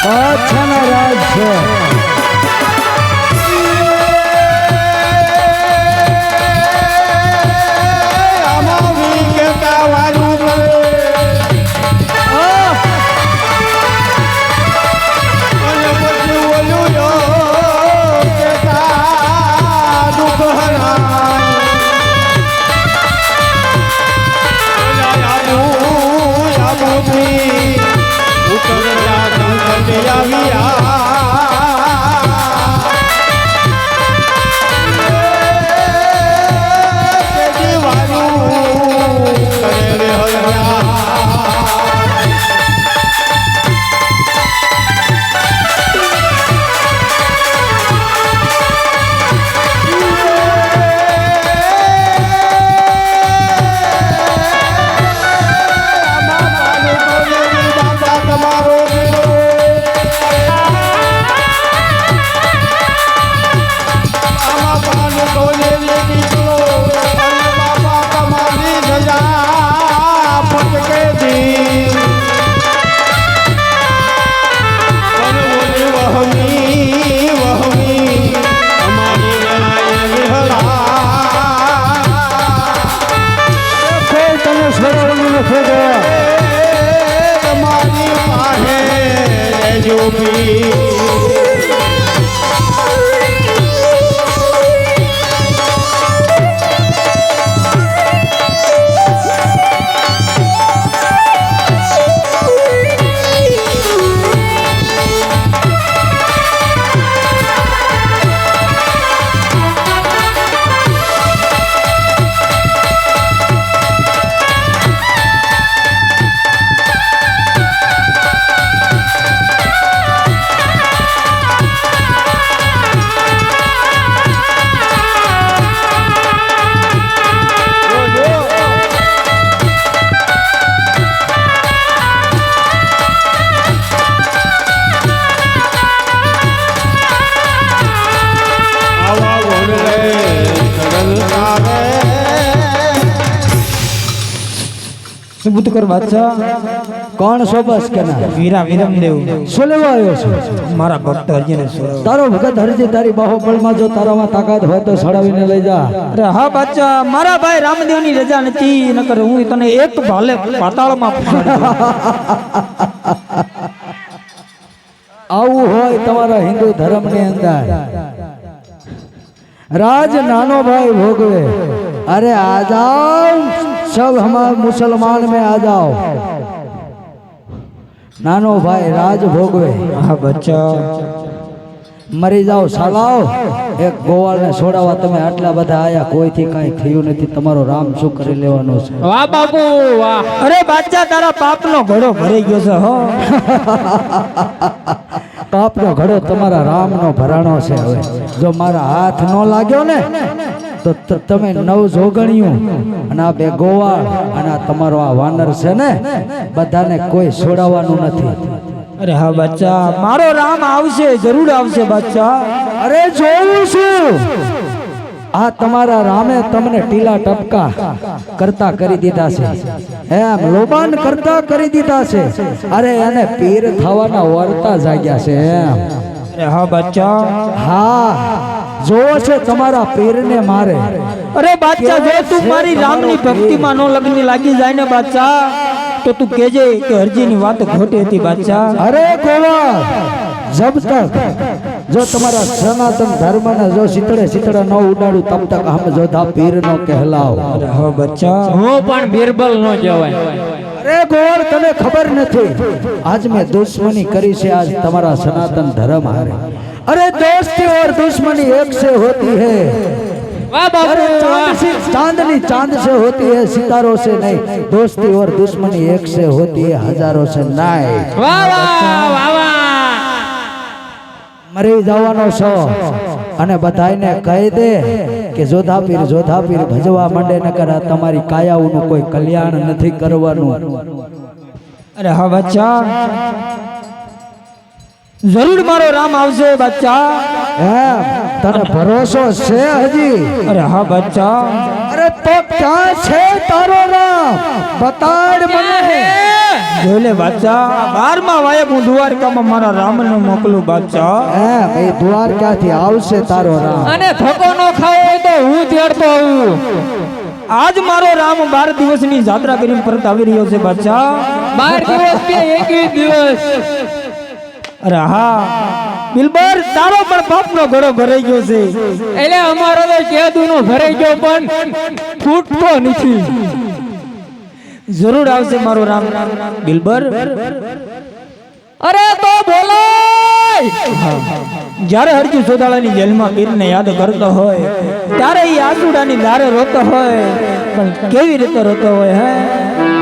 કચ્છના રાજ છે સુબુત કર બાદશાહ કોણ છો બસ કેના વીરા વિરમદેવ શું લેવા આવ્યો છો મારા ભક્ત હરજીને સોળવા તારો ભગત હરજી તારી બાહુબળમાં જો તારામાં તાકાત હોય તો સડાવીને લઈ જા અરે હા બાદશાહ મારા ભાઈ રામદેવની રજા નથી નકર હું તને એક ભાલે પાતાળમાં પૂછાડી આવું હોય તમારા હિન્દુ ધર્મની અંદર राज नानो भाई भोगवे अरे आ जाओ सब हमारे मुसलमान में आ जाओ नानो भाई राज भोगवे हाँ बच्चा मरी जाओ सालाओ एक गोवाल ने छोड़ावा तमे आटला बधा आया कोई थी काई थયું નથી તમારો રામ શું કરી લેવાનો છે વાહ બાપુ વાહ અરે બાદશાહ તારા પાપનો ઘડો ભરાઈ ગયો છે હો પાપનો ઘડો તમારા રામનો ભરાણો છે હવે જો મારા હાથ નો લાગ્યો ને તો તમે નવ જોગણિયું અને આ બે ગોવાળ અને આ તમારો આ વાનર છે ને બધાને કોઈ છોડાવવાનું નથી અરે હા બચ્ચા મારો રામ આવશે જરૂર આવશે બચ્ચા અરે જોઉં છું આ તમારા રામે તમને ટીલા ટપકા કરતા કરી દીધા છે એમ લોબાન કરતા કરી દીધા છે અરે એને પીર થવાના વર્તા જાગ્યા છે એમ અરે હા બચ્ચા હા જોવો છે તમારા પીરને મારે અરે બાદશાહ જો તું મારી રામની ભક્તિમાં નો લગ્ન લાગી જાય ને બાદશાહ તો તું કહેજે કે હરજીની વાત ખોટી હતી બાદશાહ અરે ગોવા જબ તક જો તમારા સનાતન ધર્મને જો શીતળે ન ઉડાડું તબ તક હમ જોધા પીર નો કહેલાવ અરે હા બચ્ચા હું પણ બીરબલ નો જવાય અરે ગોળ તને ખબર નથી આજ મેં દુશ્મની કરી છે आज તમારા સનાતન धर्म हारे अरे दोस्ती और दुश्मनी एक से होती है वाह बाबू चांदनी चांद से होती है सितारों से नहीं दोस्ती और दुश्मनी एक से होती है हजारों से नहीं वाह वाह वाह वाह મરી જવાનો છો અને બધાને કહી દે કે જોધાપીર ભજવા માંડે નકર આ તમારી કાયાઓનું કોઈ કલ્યાણ નથી કરવાનું અરે હા બચ્ચા જરૂર મારો રામ આવશે બચ્ચા એમ તને ભરોસો છે હજી અરે હા બચ્ચા અરે તો ક્યાં છે તારો રામ? બતાડ મને. જોલે બાદશાહ 12મા વાયક હું દ્વારકામાં મારા રામને મોકલું બાદશાહ. હે ભાઈ દ્વારકાથી આવશે તારો રામ. અને ધક્કો ન ખાવો હોય તો હું તેડતો આવું. આજ મારો રામ 12 દિવસની યાત્રા કરીને પરત આવી રહ્યો છે બાદશાહ. 12 દિવસ કે 21 દિવસ. અરે હા બિલબર તારો પણ પાપનો ઘડો ભરાઈ ગયો છે. એટલે અમારો તો કેદુનો ભરાઈ ગયો પણ ફૂટતો નથી. જરૂર આવશે મારો રામ બિલબર. અરે તો બોલો. જ્યારે હરજી સોદાળાની જેલમાં વીરને યાદ કરતો હોય ત્યારે એ આસુડાની ધારે રોતો હોય, પણ કેવી રીતે રોતો હોય હે.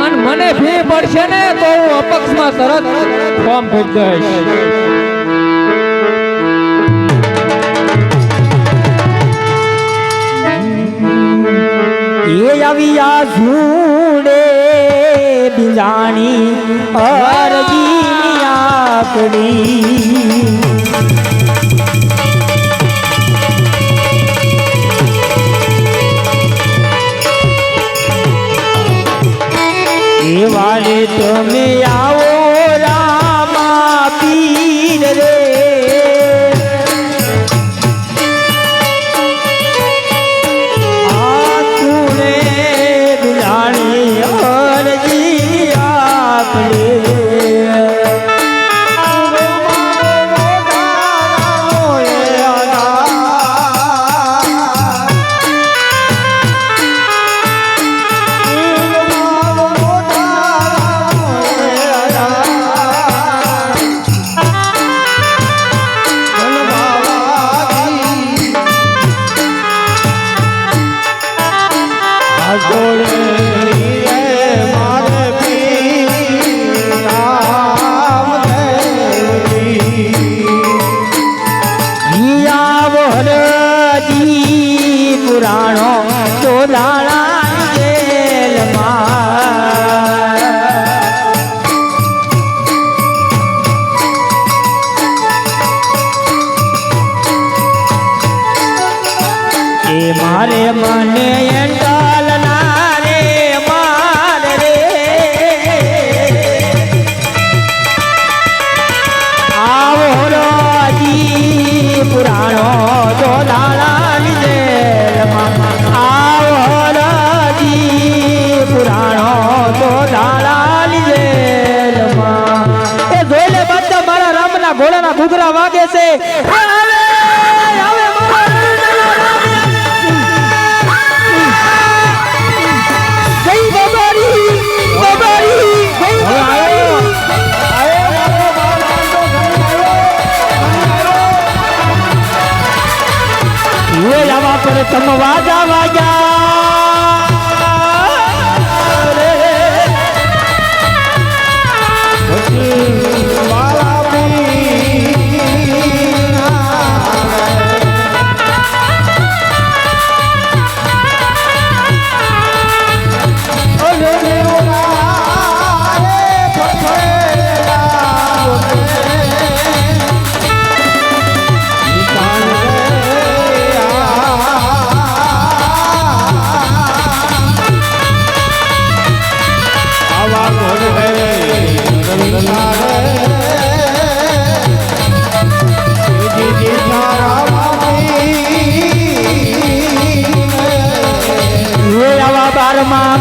અને મને ફી પડશે ને તો હું અપક્ષમાં તરત ફોર્મ ભરી દઈશ. એ આવી આ ઝૂંડે બિંજાણી અરજીની આકડી. એ વાલે તમે આવો રામા પીર રે. પુરાણો ચોદાળા જેલમાં એ મારે મને એંડાલ ના રે માર રે. આવો રાજી પુરાણો ચોદાળા ઘોડાના ઘૂઘરા વાગે છે. તમે વાજા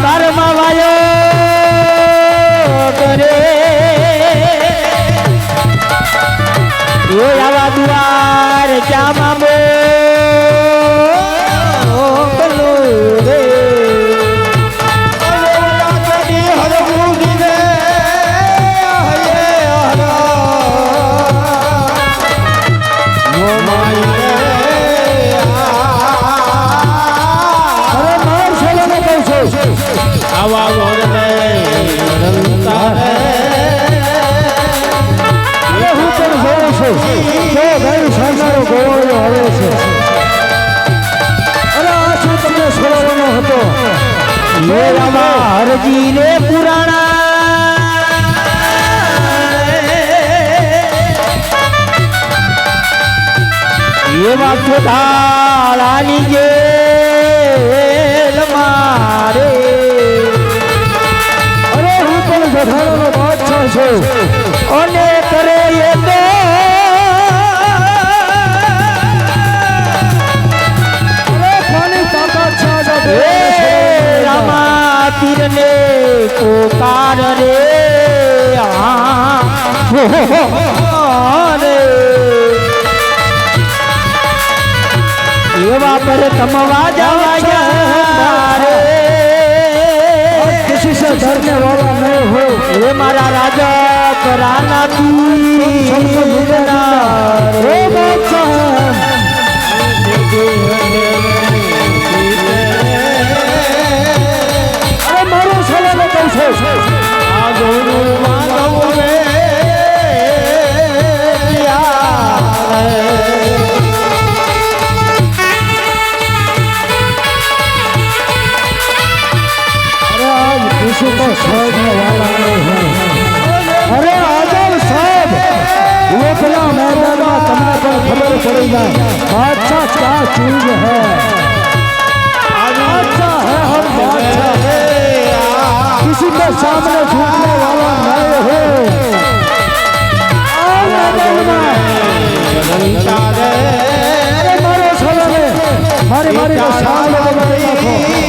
બારમાં વાયો કરે. એ આવા દ્વાર ક્યાં બોલો રે. હરજી રે પુરાણા એવા ચોધાળાની જેલમાં અને કરે એ તો કોની તાકાત છે આજે હે રામા પીરને પોકાર રે રે એવા પર તમવા જવા રે किसी से डरने वाला नहीं हो એ મારા રાજા કરાના सबको मिलेगा रे बादशाह अरे मारो साला ने कैसे किसी को छोड़ने वाला नहीं है अरे आजाद साहब वो खुला मैदान में तुमने पर खबर पड़ी जाए बादशाह क्या चीज है बादशाह है हम बादशाह किसी के सामने झुकने वाला नहीं है अरे मारो साले मारी मारी को सामने देखो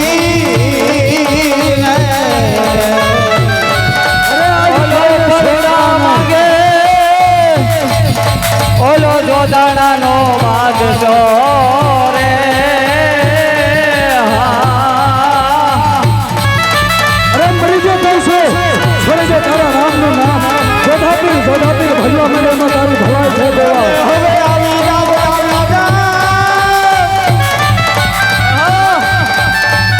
ઓલો જોદાણાનો માગજો રે अरे मरी जो कैसे छोड़े जो तारा राम નું નામ જોધાપીર ભજવા મને માં તારું ભલાઈ થઈ ગયો હવે આવી જાવ રાજા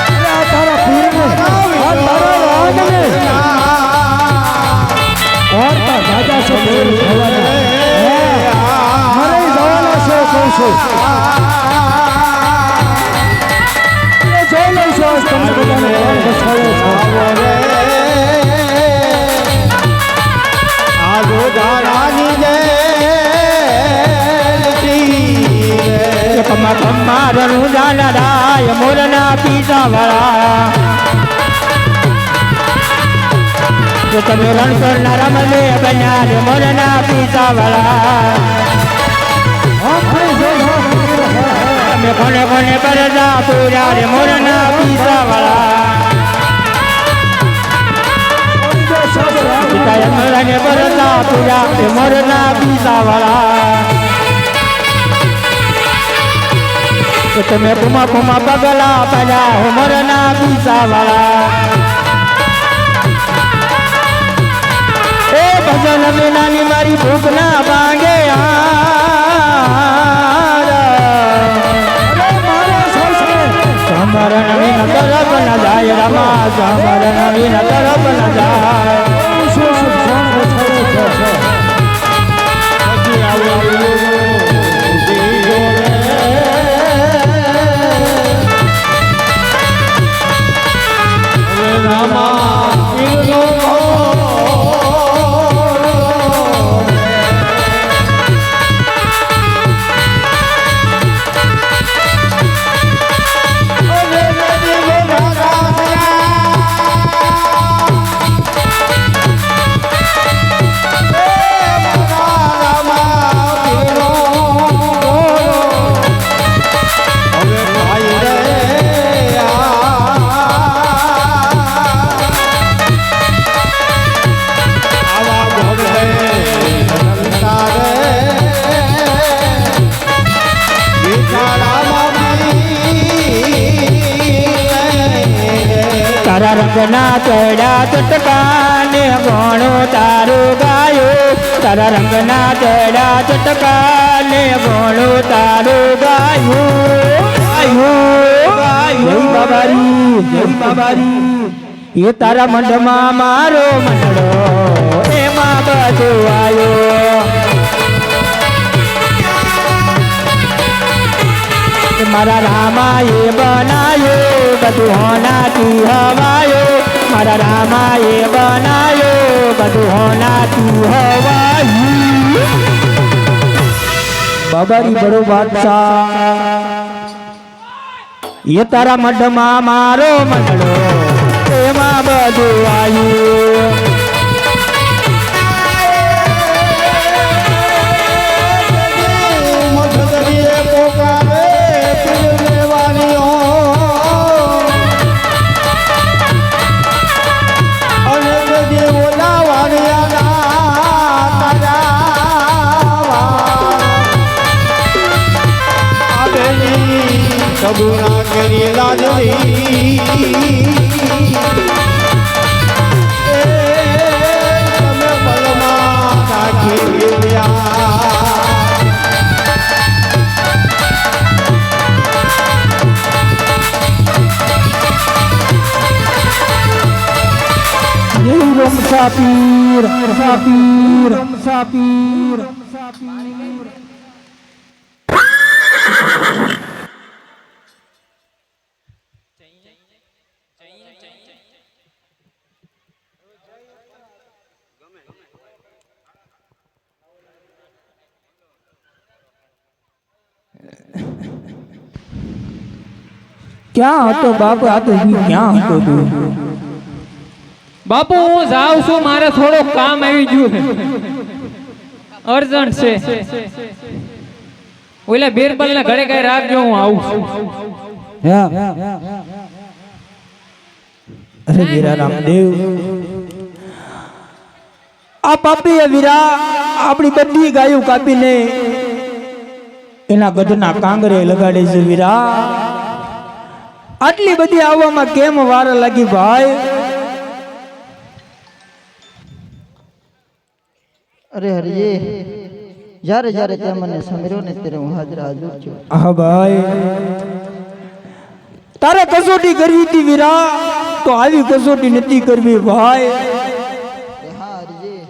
અરે આ તારા પીર ને આ તારા રામ ને और का राजा से दूर भवाना मरे जवाना से कैसे ये जो नहीं सो तुमने बताने कौन बचावे રે આ જોદાણાની જય કમારનું જાનરાય મોરના પીસા વાળા જો તમે રણછોડ ના રમલે બન્યા રે મોરના પીસા વાળા તમે કોને કોને પરજા પૂરા રે મોરના પીસા વાળા પિતાએ મોરને પરજા પૂરા રે મોરના પીસા વાળા તો તમે કુમા કુમા પગલા પડા હો મોરના પીસા વાળા ભજન વિનાની મારી ભૂખ ના ભાંગે સમર નવીન તરફ ન જાય રમા સમર નવીન તરફ ન જાય તારા રંગના ચડ્યા ચટકાને ગોણો તારું ગાયો તારા રંગના ચડ્યા ચટકાને ગોણો તારું ગાયું જય બાબારી એ તારા મંડમાં મારો મંડળો એમાં બધું આવ્યો મારા રામાએ બનાયો બધું હોનાથી હવાયો મારા રામાએ બનાયો બધું હોનાથી હવાયું બાબારી બડો બાદશાહ એ તારા મઢમાં મારો મંડળો એમાં બધું આવ્યું મુસાફિર મુસાફિર મુસાફિર ક્યાં હતો બાપ? આ તો ક્યાં હતો તું? બાપુ હું જાઉં છું, મારે થોડું કામ આવી ગયું છે, અર્જન્ટ છે. ઓલા બીરબલ ને ઘરે કઈ રાખજો, હું આવું છું. અરે વીરા રામદેવ, આ પાપીએ વીરા આપણી બધી ગાયો કાપીને એના ગઢના કાંગરે લગાડે છે. વીરા આટલી બધી આવવામાં કેમ વાર લાગી ભાઈ? અરે હરિયે, જ્યારે જ્યારે તે મને સમીર્યો ને ત્યારે હું હાજર છું. હા ભાઈ, તારે કસોટી કરવી હતી વીરા, તો આવી કસોટી નથી કરવી ભાઈ. હા હરિયે,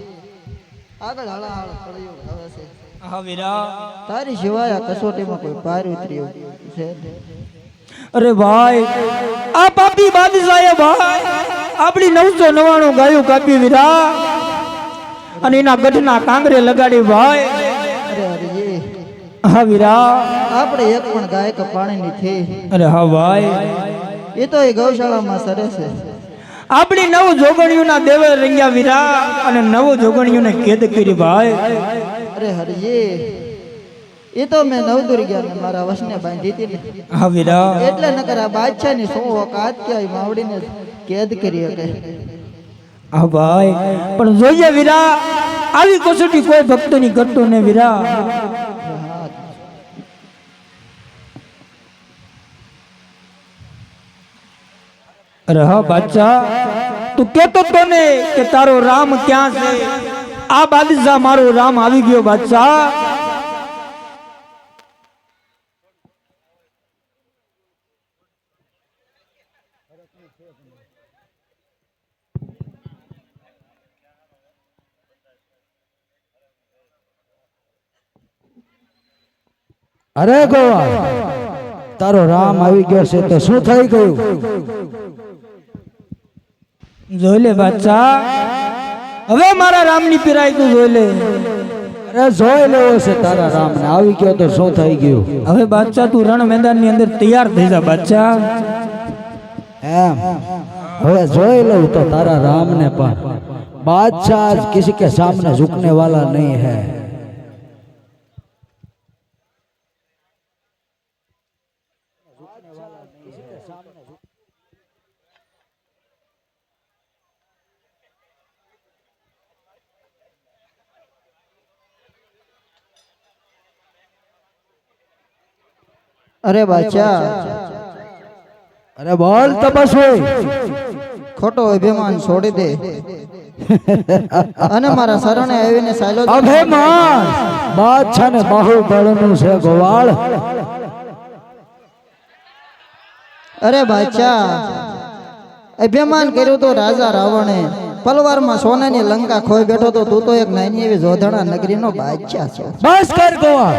આગળ હાલા હાલ પડ્યો આવે છે. હા વીરા, તારી સિવાય આ કસોટીમાં કોઈ પાર ઉતર્યો છે? અરે ભાઈ, આ પાપી બાદશાહે ભાઈ આપણી 999 ગાયો કાપી વીરા, અને એના ગઢના કાંગરે લગાડી ભાઈ. અરે હરિયે, હા વીરા, આપણે એક પણ ગાય કે પાણી નથી. અરે હા ભાઈ, એ તો એ ગૌશાળામાં સરે છે. આપણી 9 જોગણીઓના દેવે રંગ્યા વીરા, અને 9 જોગણીઓને કેદ કરી ભાઈ. અરે હરિયે, એ તો મેં નવદુર્ગાને મારા વશને બાંધી હતી ને, હા વીરા, એટલે નકર આ બાદશાહની સો ઓકાત કે માવડીને કેદ કરી શકે. હા ભાઈ, પણ જોઈએ વીરા, આવી કસોટી કોઈ ભક્તની કરતો ને વીરા. અરે હા બાદશાહ, તું કેતો તો ને કે તારો રામ ક્યાં છે? આ બાદશાહ મારો રામ આવી ગયો બાદશાહ. અરે ગોવાળ, તારો રામ આવી ગયો છે તો શું થઈ ગયું? જોઈ લે બાદશાહ, હવે મારા રામની પીરાઈ તું જોઈ લે. અરે જોઈ લેવો છે તારા રામને, આવી ગયો તો શું થઈ ગયું? હવે બાદશાહ તું રણ મેદાનની અંદર તૈયાર થઈ જા બાદશાહ. એમ હવે જોઈ લઉં તો તારા રામને પણ. बादशाह आज किसी के सामने झुकने वाला नहीं है. अरे बादशाह, अरे बोल तपस्वी, खोटो अभिमान छोड़ी दे અને મારા શરણે આવીને સાયલો. અભિમાન બાદશાહ ને બાહુબળનું છે ગોવાળ. અરે બાદશાહ, અભિમાન કર્યું તો રાજા રાવણે પલવારમાં સોનાની લંકા ખોઈ બેઠો તો તું તો એક નાની એવી જોધણા નગરીનો બાદશાહ છો. બસ કર ગોવાળ,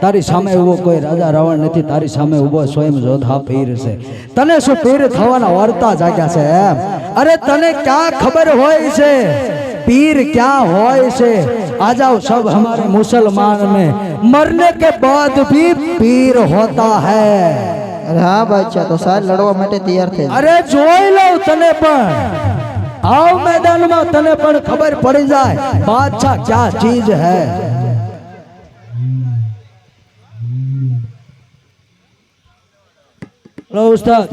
તારી સામે ઉભો કોઈ રાજા રાવણ નથી, તારી સામે ઉભો સ્વયં જોધા પીર છે. તને શું પીર થવાના વાર્તા જાગ્યા છે એમ? અરે તને ક્યાં ખબર હોય છે पीर क्या होए से? आ जाओ सब हमारे मुसलमान में मरने के बाद भी पीर होता है. अरे हाँ बादशाह, तो साल लड़वा માટે તૈયાર થઈ. अरे જોઈ લો તને પણ, आओ मैदान में तने पण खबर पड़ी जाए बादशाह क्या चीज है. लो उस्ताद.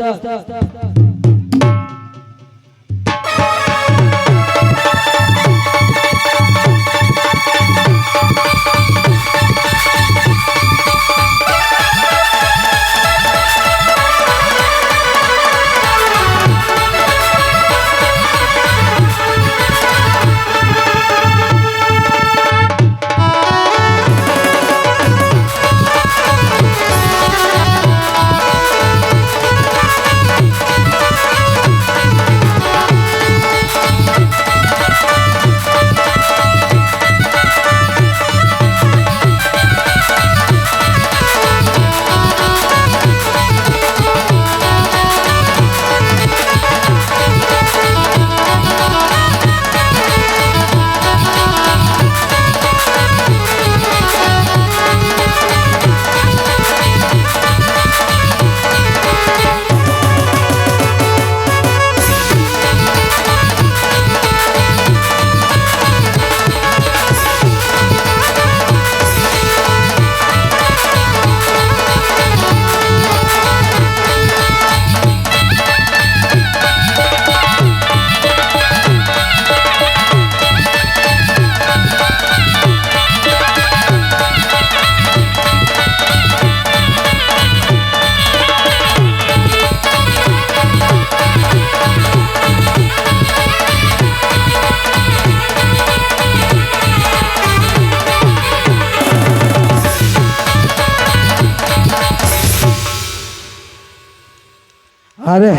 અરે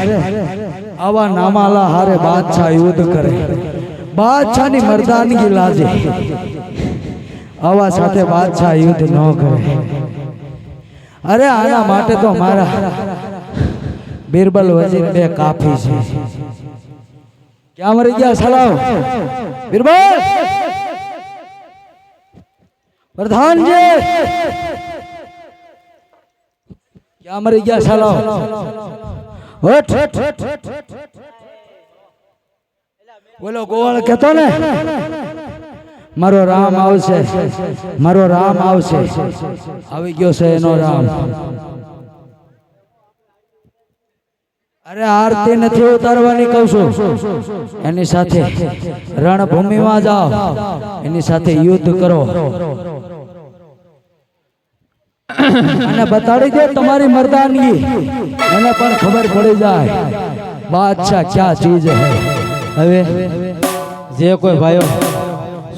આવા નામાલા હારે બાદશાહ યુદ્ધ કરે, બાદશાહની મર્દાનગી લાજે, આવા સાથે બાદશાહ યુદ્ધ ન કરે. અરે આના માટે તો મારા બીરબલ વજીર બે કાફી છે. ક્યાં મરી ગયા સલાવ બીરબલ પ્રધાનજી, ક્યાં મરી ગયા સલાવ? બોલો ગોવાળ કેતો ને મારો રામ આવશે, મારો રામ આવશે. આવી ગયો છે એનો રામ. અરે આરતી નથી ઉતારવાની કહું છું, એની સાથે રણભૂમિમાં જાઓ, એની સાથે યુદ્ધ કરો અને બતાડી દે તમારી મર્દાનગી, એને પણ ખબર પડી જાય બાદશાહ ક્યાં ચીજ હે. હવે જે કોઈ ભાઈઓ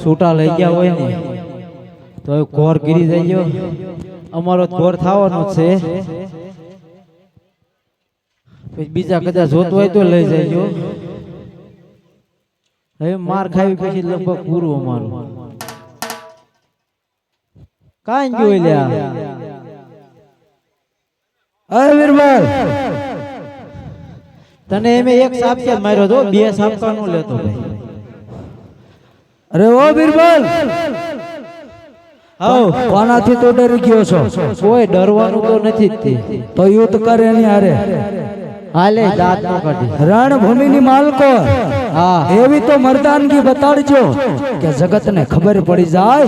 છૂટા લઈ ગયા હોય ને તો એ ઘોર ગીરી જઈયો, અમારો ઘોર થવાનો છે. પછી બીજા કદાચ જોતું હોય તો લઈ જઈજો. હવે માર ખાવી પછી લગભગ પૂરું અમારું. કાંઈ જોઈ લ્યા અરે વીરબલ, તને એમે એક સાપ કે માર્યો તો, બે સાપ નો લેતો ભાઈ. અરે ઓ બીરબલ, હાઉ કોનાથી તો ડરી ગયો છો? કોઈ ડરવાનું તો નથી જ તે. તો યુદ્ધ કરે એની હારે. હાલે દાંત નો કાઢી. રણભૂમિની માલકો હા એવી તો મર્દાનગી બતાડજો કે જગતને ખબર પડી જાય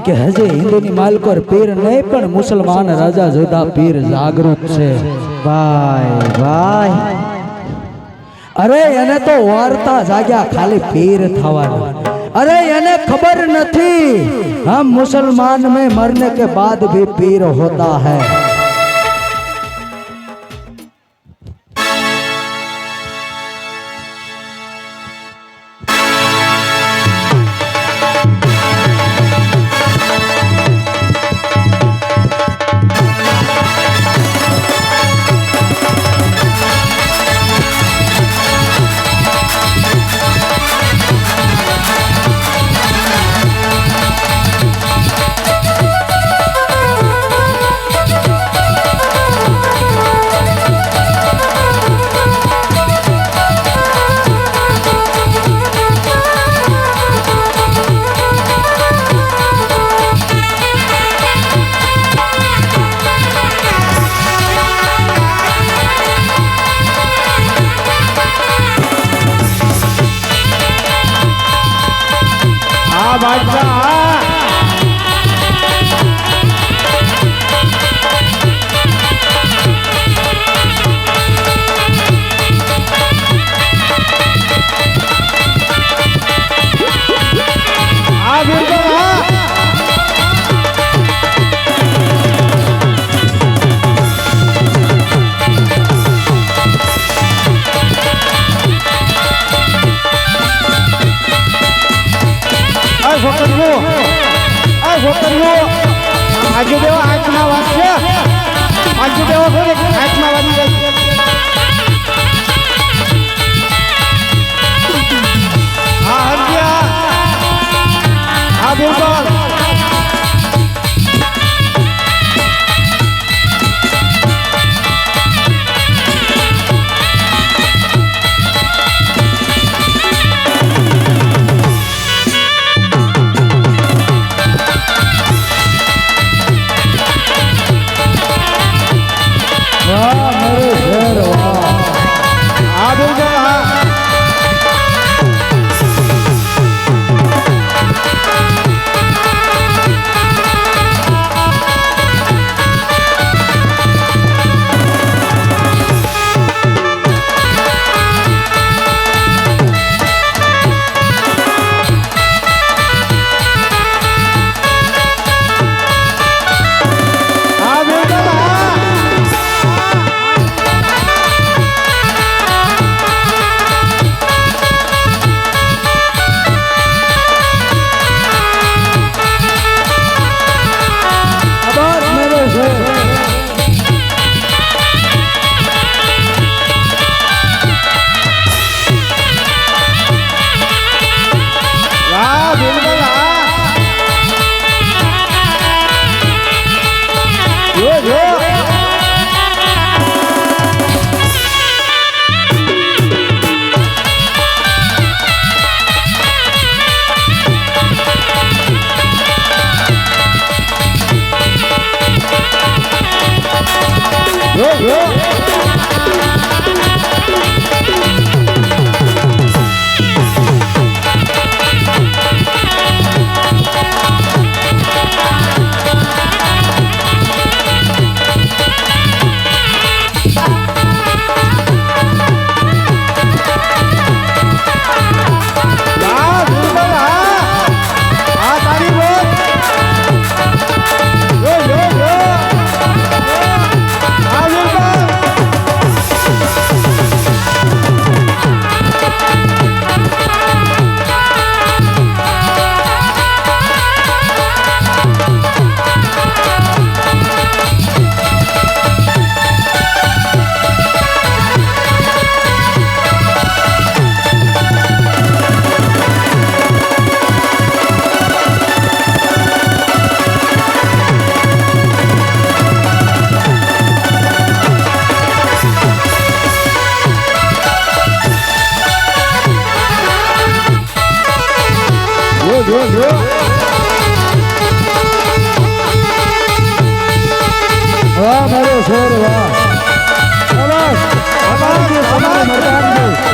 કે હજી હિન્દુની માલકો પીર નહીં પણ મુસલમાન રાજા જોધા પીર જાગૃત છે. ભાઈ ભાઈ અરે એને તો વાર્તા જાગ્યા ખાલી પીર થવાનું. अरे इन्हें खबर नहीं हम मुसलमान में मरने के बाद भी पीर होता है. આજે દેવો આંખના વાગશે, આજે દેવો આંખના વાગી જશે. હા હરજ્યા, હા બિલકુલ. શેર વાહ શાબાશ શાબાશ તમારે મરદાનજી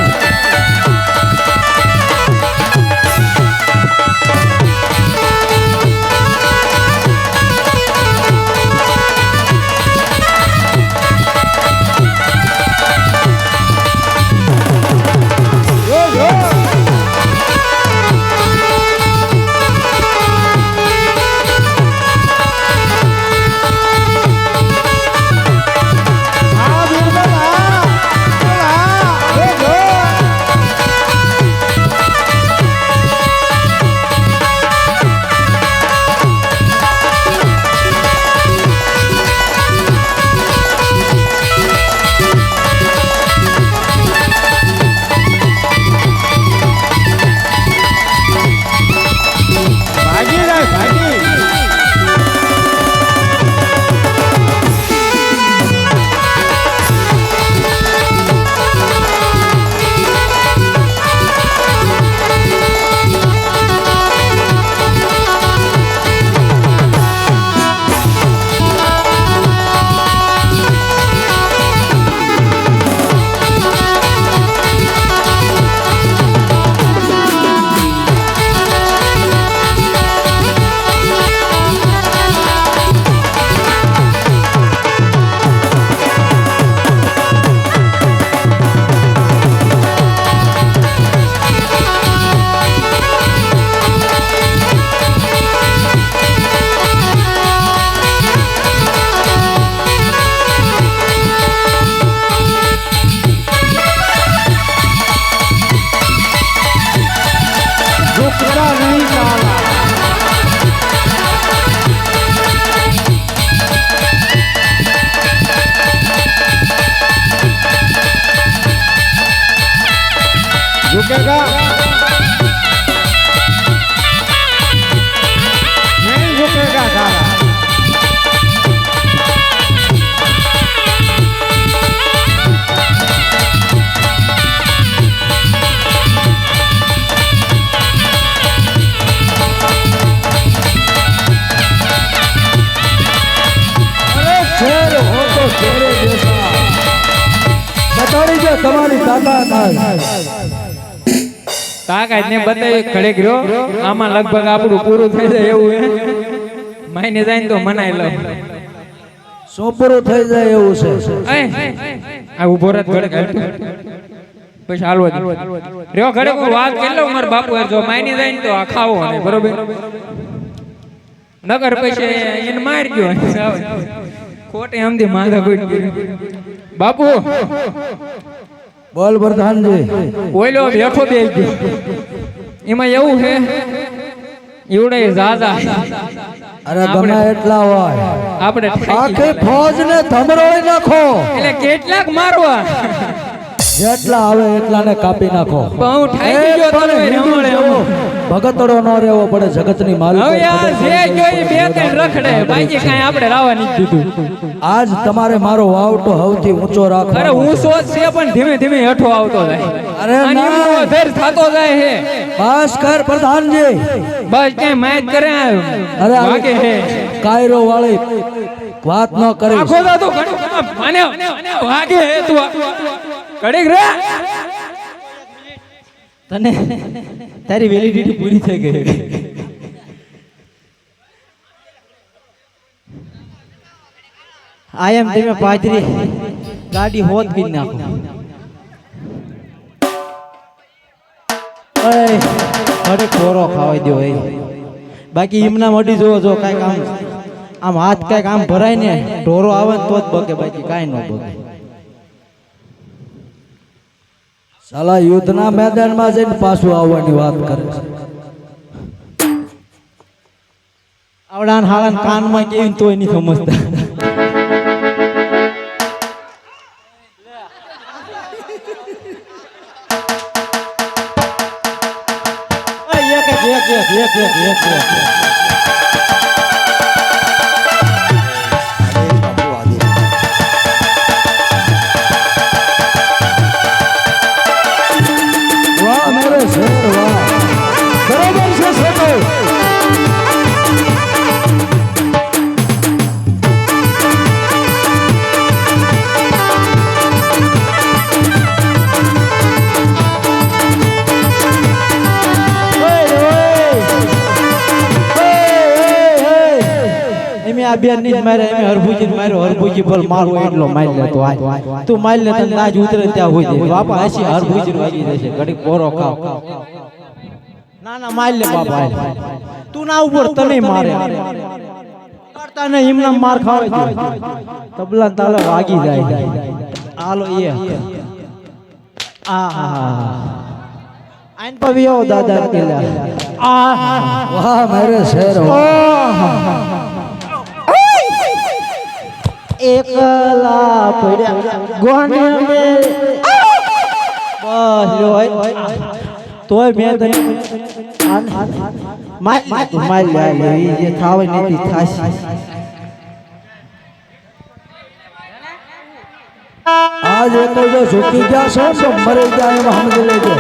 झुकेगा नहीं झुकेगा साला અરે શેર હો તો શેરે જૈસા બતાવી દે તમારી તાકાત તાકાત ને બતાવી ખડેક રહ્યો આમાં લગભગ આપણું પૂરું થઈ જાય એવું હે માઈને જાય ને તો મનાઈ લો શું પૂરું થઈ જાય એવું છે આ ઉભો રહે ઘડે પછી હાલવા દે રહ્યો ઘડે હું વાત કરી લઉં મારા બાપુ જો માઈને જાય ને તો આ ખાવો ને બરોબર નગર પછી એને મારી ગયો ખોટે સમજી માથા કોઈ બાપુ બોલ પ્રધાનજી ઓઈલો બેઠો દે એમાં એવું છે એવડે જાજા અરે ગમે એટલા હોય આપણે આખી ફોજ ને ધમરોઈ નાખો એટલે કેટલાક મારવા જેટલા આવે એટલાને કાપી નાખો બહુ ઠાકી ગયો તને રમણે ભગતડો ન રહેવો પડે જગતની માલિક હવે યાર જે જોઈ બે ત્રણ રખડે બાકી કાંઈ આપણે રાવા નથી દીધું આજ તમારે મારો વાવટો સૌથી ઊંચો અરે રાખવાનો હું સોચ છે પણ ધીમે ધીમે હેઠો આવતો જાય અરે અને ના. એમનો ધૈર્ય થતો જાય હે બસ કર પ્રધાનજી બસ કઈ માયત કરે અરે વાગે હે કાયરો વાળી વાત ન કરી આખો દાદો ઘણું મને વાગે હે તું કડીક રે તને તારી વેલિડિટી પૂરી થઈ ગઈ આઈ એમ તમે પાદરી ગાડી હોત કરી નાખો ઓય અરે ખોરો ખાવાઈ દો એ બાકી એમના મડી જોવો જો કાંઈક આમ હાથ કાંઈક આમ ભરાય ને ઢોરો આવે ને તો જ બકે બાકી કાંઈ ન બકે સાલા યુદ્ધના મેદાનમાં જઈને પાછું આવવાની વાત કરે છે આવડા હાળા કાનમાં કેવી તોય નહીં સમજતા વાહ મેરે શેર વાહ બરાબર છે સેતો આ બેન ની જ મારે એમ હરભુજી માર્યો હરભુજી પર મારો એટલો માર લે તો આય તું માર લે તને આજ ઉતરે ત્યાં હોય જાય બાપા હસી હરભુજી વાગી જશે ઘડી પોરો ખાવ ના ના માર લે બાપા તું ના ઉપર તને મારે કરતા ને એમના માર ખાવે છે તબલા તાલે વાગી જાય હાલો એ આઈન પવિયો દાદા કેલા વાહ મેરે શેર એકલા પડ્યા ગોને મે બસ લોય તોય મેં તને માર લે જે થાવે નથી થાશે आज एक जो झुकी गया सो तो मरे जाए हम लेके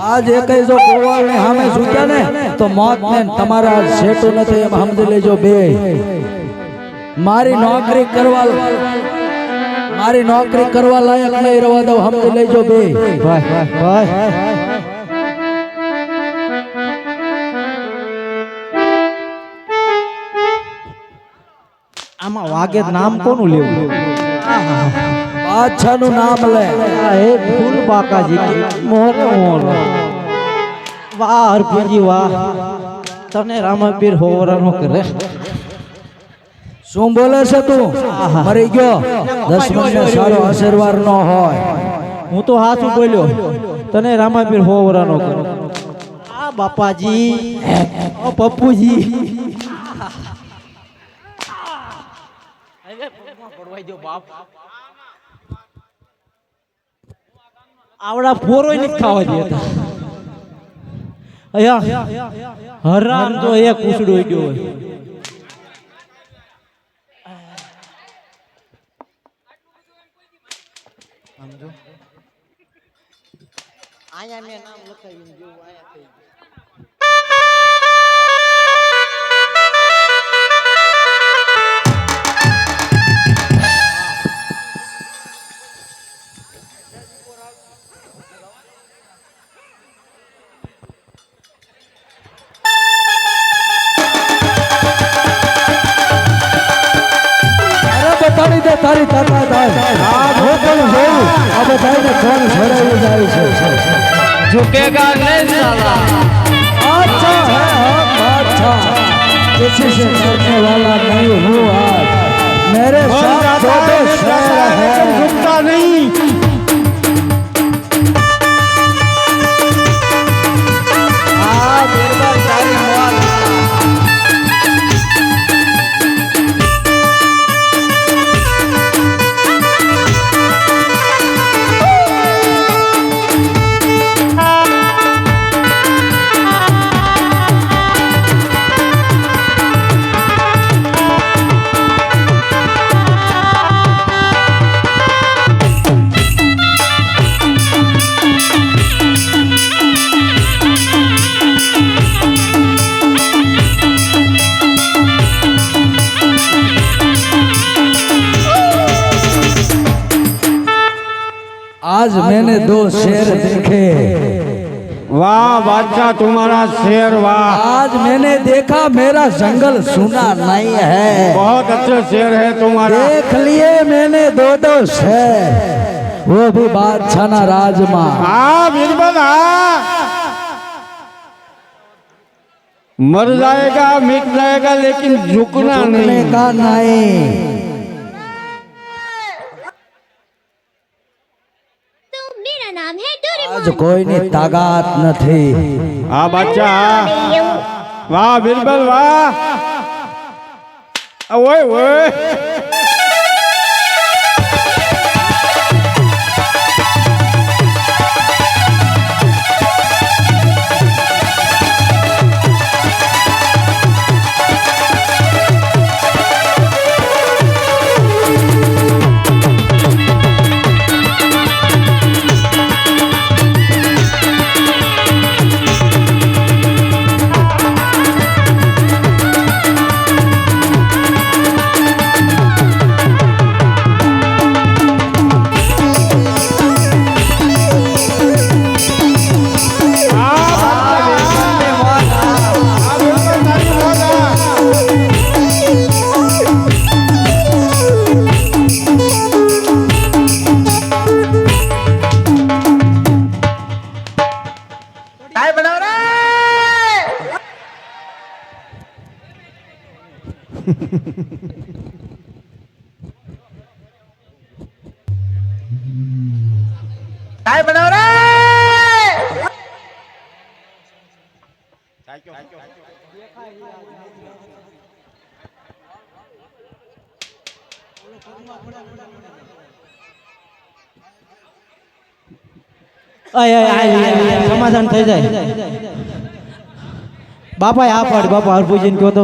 आज एक जो गोवाल ने हमें झुक्या ने तो मौत ने तुम्हारा सेटो न थे हम लेजो बे मारी नौकरी करवा लायक नहीं रवा दो हम लेजो बे ભાઈ ભાઈ આમાં વાગે નામ કોનું લેવું बादशाह नु नाम ले આ હે ફૂલ બાકાજી મોરે મોર વાહ હરભુજી વાહ તને રામાપીર હોવરાનો કરે શું બોલે છે તું મરી ગયો 10 મિનિટ સારો આશીર્વાદ ન હોય હું તો હાચું બોલ્યો તને રામાપીર હોવરાનો કરે આ બાપાજી ઓ પપ્પુજી આવડા પોરોય નથી ખાવા દેતા અયા હરામ તો એક ઉસડો ગયો હોય આયા મે નામ લખાવ્યું જેવું આયા થઈ તારી દે તારી તાકાત આ ભોગણ જોયું આ બધાને કોણ છોડાવી જાય છે झुकेगा नहीं साला अच्छा है हम बादशाह किसी से डरने वाला नहीं हूँ आज मेरे साथ दो शहर है झुकता नहीं आज मैंने दो शेर देखे वाह बादशाह तुम्हारा शेर वाह आज मैंने देखा मेरा जंगल सुना नहीं है बहुत अच्छा शेर है तुम्हारा देख लिए मैंने दो शेर वो भी बादशाह ना राज में हाँ बिल्कुल हाँ मर जाएगा मिट जाएगा लेकिन झुकना झुकने नहीं का नहीं मेरा नाम है डोरेमोन। आज कोई नहीं ताकत नहीं हाँ बादशाह वाह बिल्कुल वाह ओए ओए સમાધાન થઈ જાય બાપા આ પાડ બાપા હરભુજીને કહો તો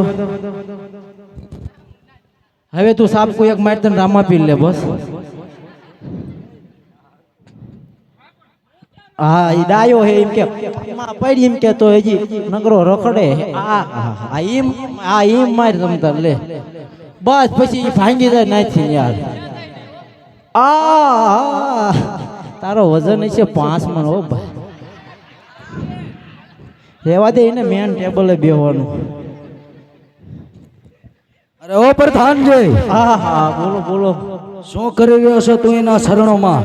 હવે તું સાપ કોઈ એક માર તને રામા પી લે બસ હા ઈ ડાયો હે એમ કે માં પડી એમ કે તો હજી નગરો રખડે આ ઈમ માર તમતર લે બસ પછી ઈ ભાંગી જાય નાથી યાર તારો વજન છે 5 મણ હો ભાઈ રેવા દે એને મેન ટેબલે બેહવાનું અરે ઓ પ્રધાનજી હા બોલો બોલો શું કરી રહ્યો છો તું એના શરણોમાં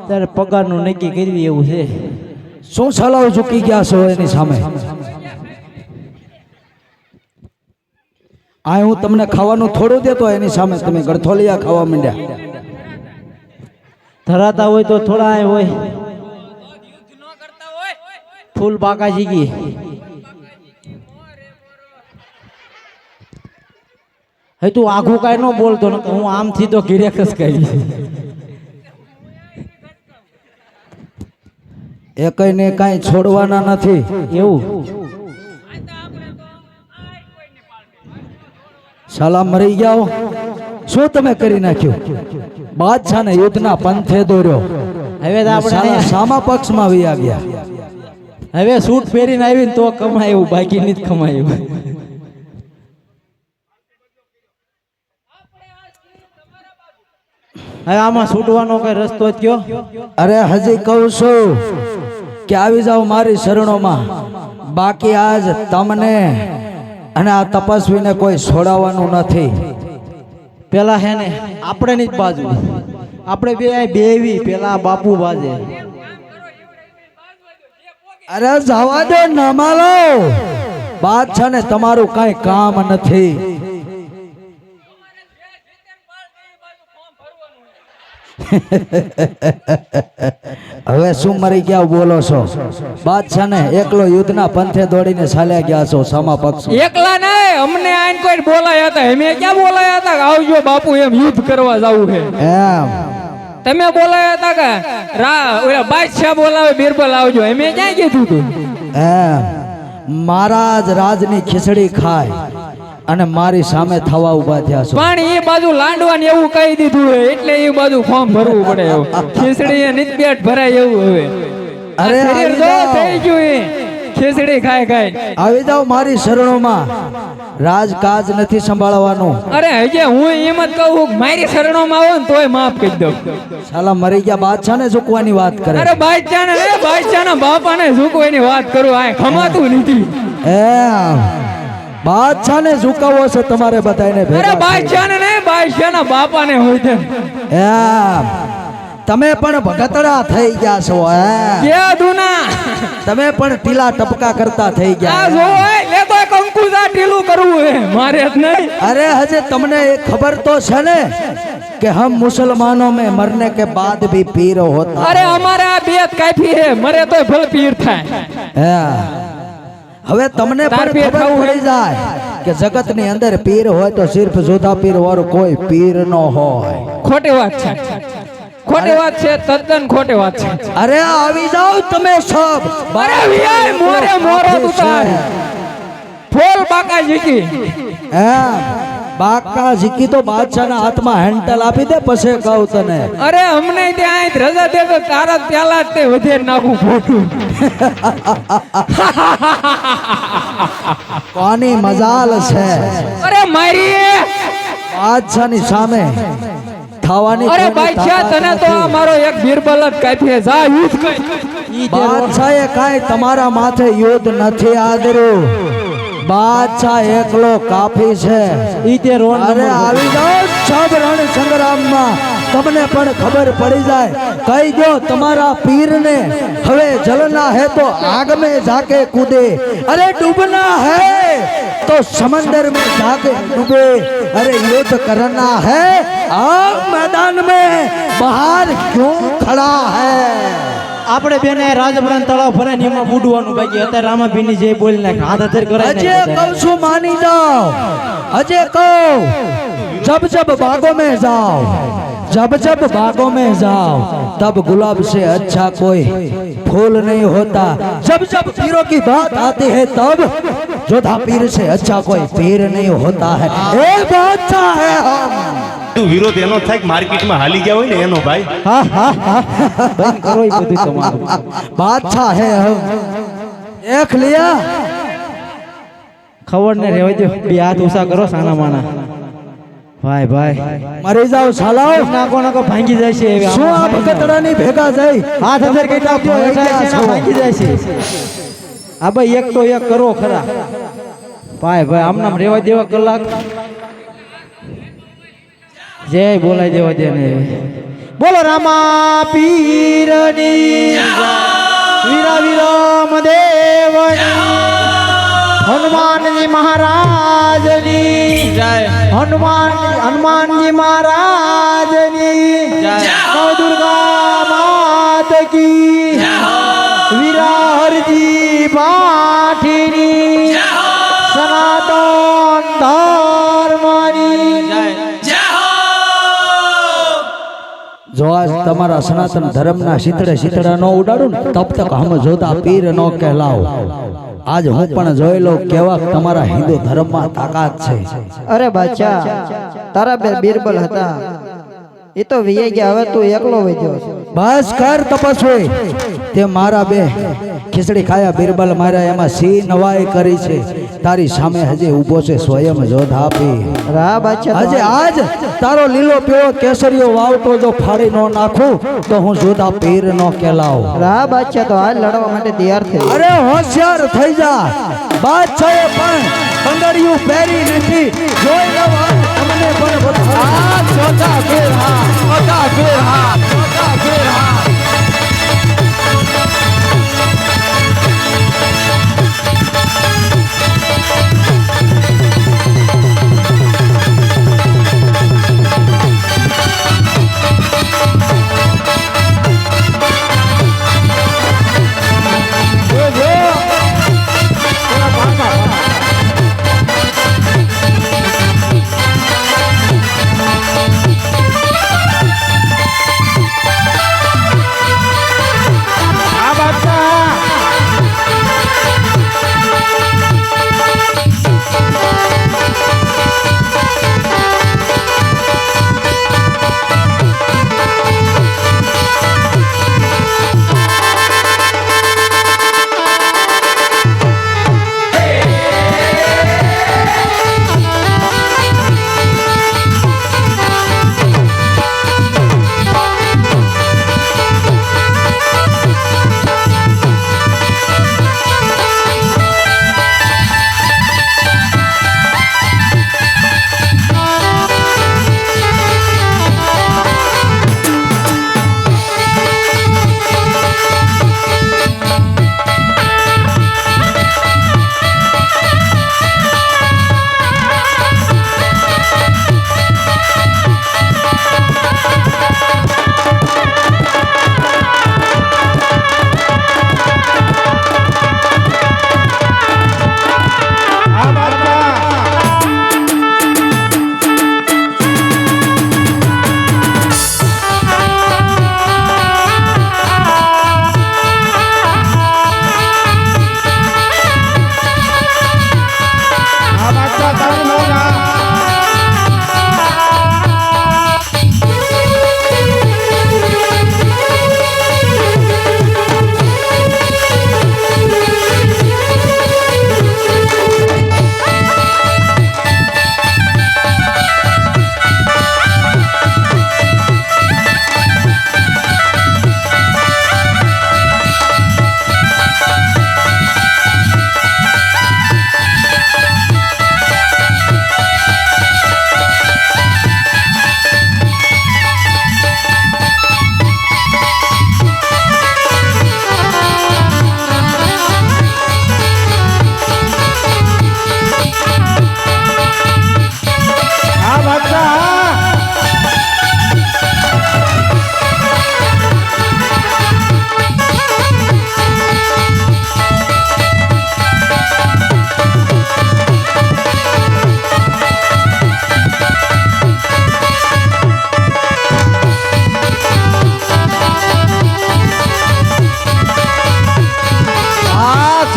તારે પગારનું નક્કી કરવી એવું છે શું સલાહ ચૂકી ગયા છો એની સામે આ હું તમને ખાવાનું થોડું દેતો એની સામે તમે ગળથોલિયા ખાવા માંડ્યા ધરાતા હોય તો થોડા હોય ફૂલ બાકા જીગી હે તું આઘું કાંઈ ન બોલતો ને હું આમથી તો ઘીરે ખસકાઈ એ કઈ ને કાંઈ છોડવાના નથી એવું સાલા મરી ગયા શું તમે કરી નાખ્યું બાદશાહને યુદ્ધના પંથે દોર્યો હવે તો આપણે સાલા સામા પક્ષમાં વયા ગયા હવે સૂટ પહેરીને આવીને તો કમાયું બાકી નથી કમાયું હવે આમાં છૂટવાનો કઈ રસ્તો જ કયો અરે હજી કહું છું કે આવી જાઓ મારી શરણોમાં બાકી આજ તમને અને આ તપસ્વીને કોઈ છોડાવવાનું નથી પેલા હે ને આપણે ની જ બાજુ આપણે બેવી પેલા બાપુ બાજે અરે જવા દે નમાલો બાદશાહ ને તમારું કઈ કામ નથી હવે શું મરી ગયા બોલો છો બાદશાહ ને એકલો યુદ્ધના પંથે દોડીને ચાલ્યા ગયા છો સામા પક્ષ એકલા નહીં અમને આઈને કોઈ બોલાયા હતા અમે ક્યાં બોલાયા હતા કે આવજો બાપુ એમ યુદ્ધ કરવા જવું છે એમ તમે બોલાયા હતા કે ઓલા બાદશાહ બોલાવે બિરબલ આવજો અમે ક્યાં કીધું તું એમ મારા જ રાજની ખીચડી ખાય અને મારી સામે થવા ઉભા થયા છો પણ એ બાજુ લાંડવાને એવું કહી દીધું હોય એટલે એ બાજુ ફોર્મ ભરવું પડે એવું ખીચડી એ નિત્યટ ભરાય એવું હવે અરે શરીર જો થઈ ગયું એ ખીચડી ખાય ખાય આવી જાઓ મારી શરણોમાં રાજકાજ નથી સંભાળવાનું અરે હજે હું એમ જ કહું મારી શરણોમાં આવો ને તોય માફ કરી દઉં સાલા મરી ગયા બાદશાહને ઝૂકવાની વાત કરે અરે બાદશાહના બાપાને ઝૂકવાની વાત કરું આ ખમાતું નથી એમ બાદશાહને ઝુકાવો છે તમારે બધાને અરે બાદશાહને નહીં બાદશાહના બાપાને હોય છે એમ તમે પણ ભગતડા થઈ ગયા છો કે દુના તમે પણ ટીલા ટપકા કરતા થઈ આ ગયા જો લે તો કંકુજા ઢીલું કરવું હે મારે જ નહીં अरे हजे तुमने एक खबर तो है ने कि हम मुसलमानों में मरने के बाद भी पीर होता અરે અમારે આ બેત કાફી હે મરે તો ભલે પીર થાય है હવે તમને તાર પણ પીર ખબર થવું પડી જાય કે જગત ની અંદર પીર હોય તો સિર્ફ જોધા પીર વાળો કોઈ પીર નો હોય ખોટી વાત છે ખોટી વાત છે તદ્દન ખોટી વાત છે અરે આવી જાઓ તમે સબ અરે વિયાય મોરે મોરો તુતાર ફોલ બાકા જીકી એમ બાકા જીકી તો બાદશાહના હાથમાં હેન્ડલ આપી દે પછી કહું તને અરે અમને ત્યાં રજા દે તો તારા ત્યાલા જ તે વધે નાખું ખોટું કોની મજાલ છે અરે મારી બાદશાહની સામે થવાની અરે કોની બાદશાહ તાકાત તને તો નથી. આ મારો એક બીરબલ જ કાફી હે જા યુદ્ધ કર બાદશાહે કાંઈ તમારા માથે યુદ્ધ નથી આદર્યું બાદશાહ એકલો કાફી છે ઈ તે રોડ અરે આવી જાઓ સબ રણ સંગ્રામમાં તમને પણ ખબર પડી જાય કહી દો તમારા પીરને હવે જલના है तो आग में जाके कूदे अरे डूबना है तो समंदर में जाके डूबे अरे युद्ध करना है आग मैदान में बाहर क्यों खड़ा है આપણે બેને રાજપુરા તળાવ ભરાઈને એમાં બુડવાનું બાકી અત્યારે રામાભીની જે બોલી નાખ હાથ હથેર કરાય अजय कहूं છું मानी जाओ अजय કહું जब जब बागों में जाओ जब जब बागों में जाओ तब गुलाब से अच्छा कोई फूल नहीं होता जब जब पीरों की बात आती है तब जोधा पीर से अच्छा कोई पीर नहीं होता है एक बादशाह है हम વિરોધ એનો થાય કે માર્કેટમાં હાલી ગયા હોય ને એનો ભાઈ હા હા હા બંધ કરો એ બધું તમારું बादशाह है हम देख लिया ખબર ને રહેવા દો બે હાથ ઊંચા કરો સાના માના ભાઈ ભાઈ मरी जाओ सालाओ નાકો નાકો ભાંગી જાય છે હવે શું આ બકતરાની ભેગા જઈ હાથ હથેર કેટલા ભાંગી જાય છે આ ભાઈ એક તો એક કરો ખરા ભાઈ ભાઈ આમ નામ રેવા દેવા કલાક જય બોલાય દેવા દે ને બોલો રામા પીરની વીરા વિરમ દેવની હનુમાનજી મહારાજની જય હનુમાનજી મહારાજની જય નવ દુર્ગા માત કી વીરા હરજી પાઠીની સનાતન ધર્મની જય જો આજ તમારા સનાતન ધર્મના શીતળે શીતળા નો ઉડાડું ને તબ તક હમ જોતા પીર નો કહેલાવ આજ હું પણ જોઈ લઉં કેવા તમારા હિન્દુ ધર્મમાં તાકાત છે અરે બાદશાહ તારા બે બીરબલ હતા એ તો વિયે ગયા હવે તું એકલો વઈ છે બસ કર તપસ્વી તે મારા બે ખીચડી ખાયા બિરબલ માર્યા એમાં સી નવાઈ કરી છે તારી સામે હજી ઊભો છે સ્વયં જોધા પીર રા બાદશાહ આજે આજ તારો લીલો પીળો કેસરીયો વાવટો જો ફાડી નો નાખું તો હું જોધા પીર નો કેલાવ રા બાદશાહ તો હાલ લડવા માટે તૈયાર થઈ અરે હોશિયાર થઈ જા બાદશાહે પણ બંગડીયું પહેરી નથી જોઈ લેવા તમને પણ બતા જોધા પીર હા જોધા પીર હા જોધા પીર હા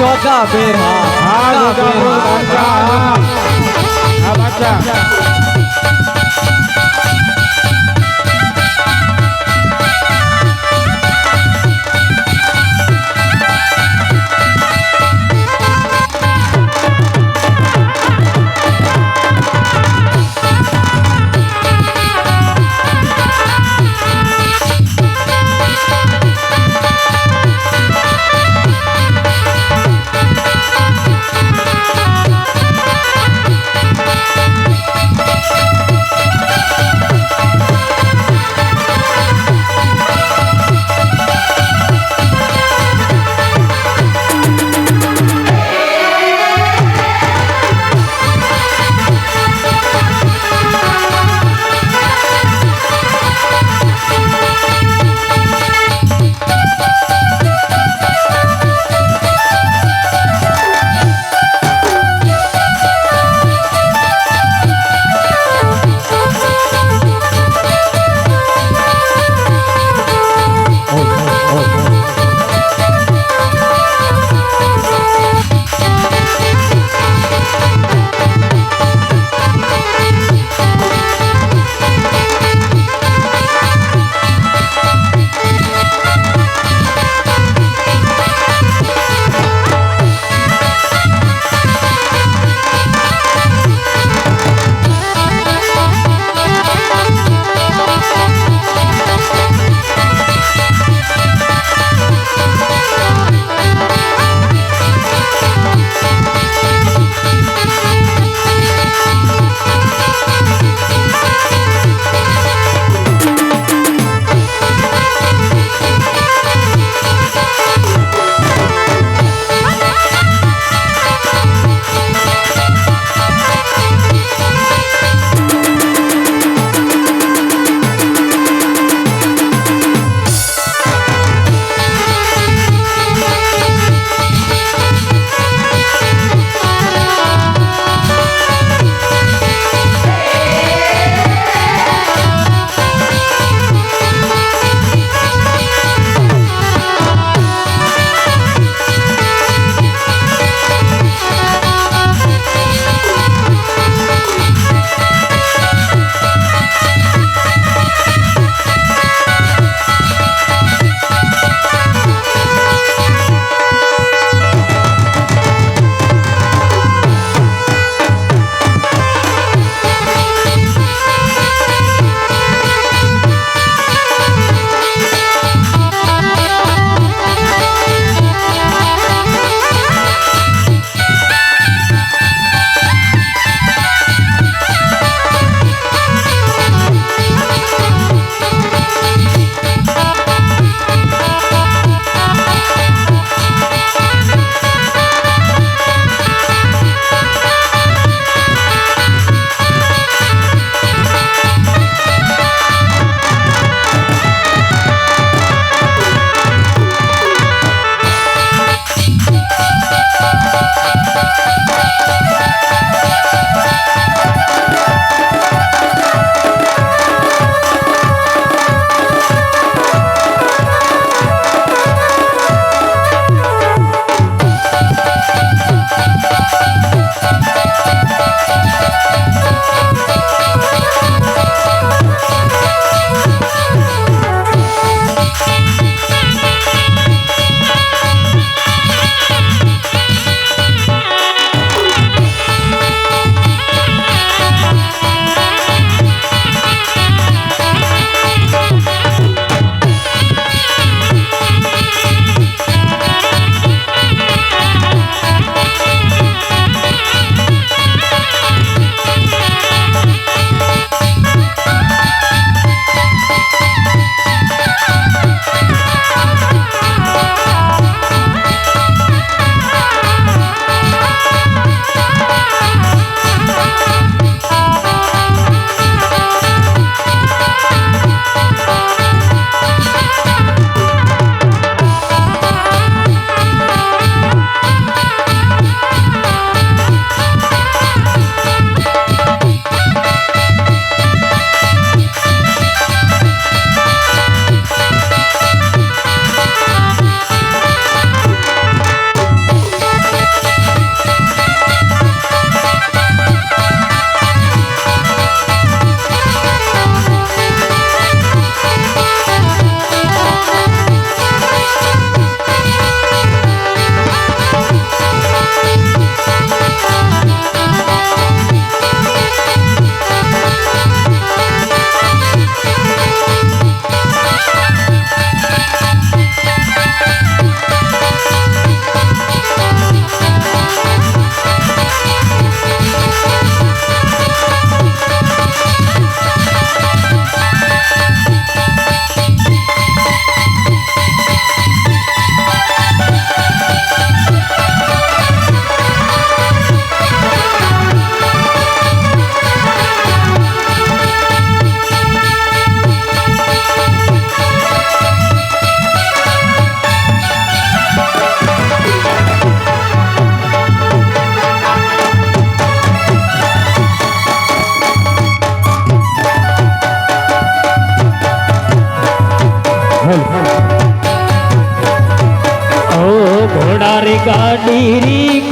જોધા બેરા હા બાદશાહ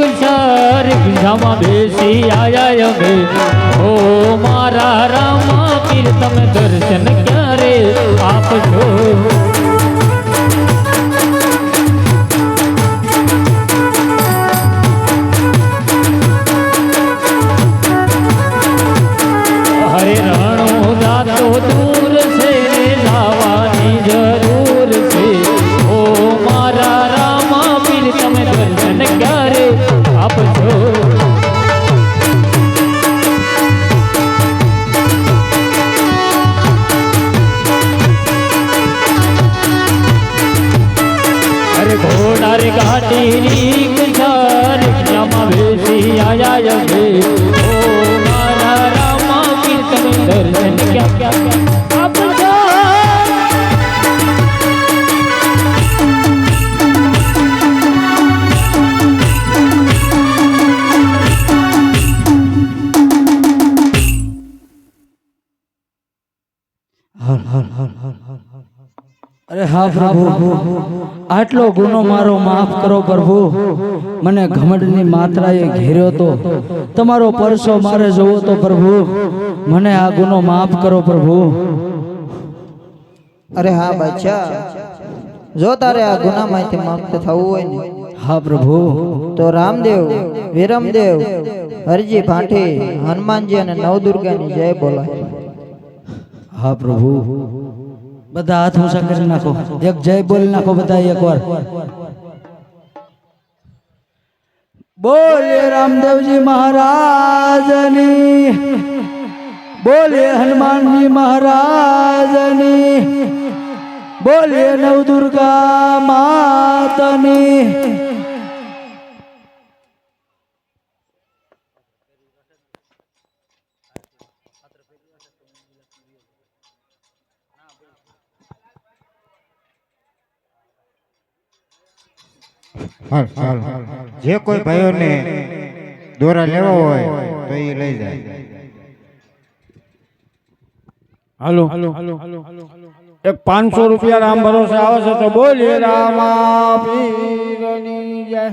ક્ષર ગીધામાં બેસી આયા અમે ઓ મારા રામા પીર તમે દર્શન ક્યારે આપજો હરે રણો જાતો દૂર છે લાવવાની જરૂર છે ઓ મારા રામા પીર તમે દર્શન ક્યારે આપજો અરે ઘોડા રે ગાડી રીક સર જમા બેસી આયા છે ઓ મારા રામા પીર તમે દર્શન ક્યાં આપજો અરે હા પ્રભુ આટલો ગુનો મારો માફ કરો પ્રભુ મને ઘમંડની માત્રાએ ઘેર્યો તો તમારો પરસો મારે જોવો તો પ્રભુ મને આ ગુનો માફ કરો પ્રભુ અરે હા બાદશાહ જો તારે આ ગુનામાંથી મુક્ત થવું હોય ને હા પ્રભુ તો રામદેવ વિરમદેવ હરજી ભાંઠી હનુમાનજી અને નવદુર્ગાની જય બોલાય હા પ્રભુ બધા હાથ ઊંચા કરી નાખો એક જય બોલી નાખો બધા એકવાર બોલે રામદેવજી મહારાજની બોલે હનુમાનજી મહારાજની બોલે નવદુર્ગા માતની જે કોઈ ભાઈઓને દોરા લેવા હોય તો એ લઈ જાય. હાલો એક 500 રૂપિયા રામ ભરોસે આવે છે તો બોલીએ રામા પીરની જય.